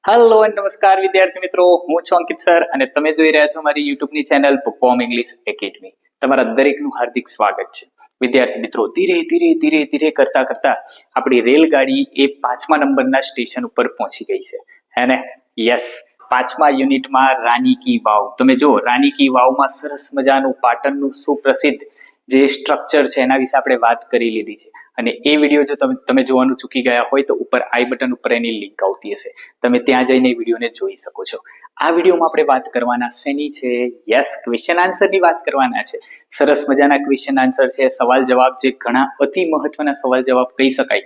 Hello અને નમસ્કાર વિદ્યાર્થી મિત્રો, હું છું અંકિત સર અને તમે જોઈ રહ્યા છો મારી યુટ્યુબની ચેનલ પરફોર્મ ઇંગ્લિશ એકેડમી. તમારા દરેકનું હાર્દિક સ્વાગત છે. વિદ્યાર્થી મિત્રો, ધીરે ધીરે કરતા આપણી રેલગાડી એ 5મા નંબરના સ્ટેશન ઉપર પહોંચી ગઈ છે, હે ને? યસ, 5મા યુનિટમાં રાની કી વાવ. તમે જો રાની કી વાવમાં સરસ મજાનું પાટણનું સુપ્રસિદ્ધ જે સ્ટ્રક્ચર છે એના વિશે આપણે વાત કરી લીધી છે. અને એ વિડીયો જો તમે જોવાનું ચૂકી ગયા હોય તો ઉપર આઈ બટન ઉપર એની લિંક આવતી હશે, તમે ત્યાં જઈને એ વિડીયોને જોઈ શકો છો. આ વિડીયોમાં આપણે વાત કરવાના શેની છે? યસ, ક્વેશ્ચન આન્સરની વાત કરવાના છે. સરસ મજાના ક્વેશ્ચન આન્સર છે, સવાલ જવાબ જે ઘણા અતિ મહત્વના સવાલ જવાબ કહી શકાય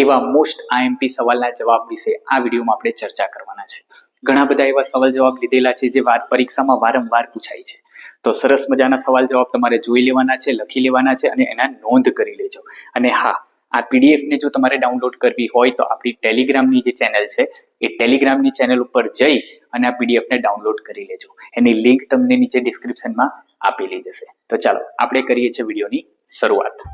એવા મોસ્ટ આઈએમપી સવાલના જવાબ વિશે આ વિડીયોમાં આપણે ચર્ચા કરવાના છે. ઘણા બધા એવા સવાલ જવાબ લીધેલા છે જે પરીક્ષામાં વારંવાર પૂછાય છે. તો સરસ મજાના સવાલ જવાબ તમારે જોઈ લેવાના છે, લખી લેવાના છે અને એના નોંધ કરી લેજો. અને હા, આ પીડીએફ ને જો તમારે ડાઉનલોડ કરવી હોય તો આપણી ટેલિગ્રામની જે ચેનલ છે એ ટેલિગ્રામની ચેનલ ઉપર જઈ અને આ પીડીએફ ને ડાઉનલોડ કરી લેજો. એની લિંક તમને નીચે ડિસ્ક્રિપ્શનમાં આપેલી જશે. તો ચાલો આપણે કરીએ છીએ વિડીયોની શરૂઆત.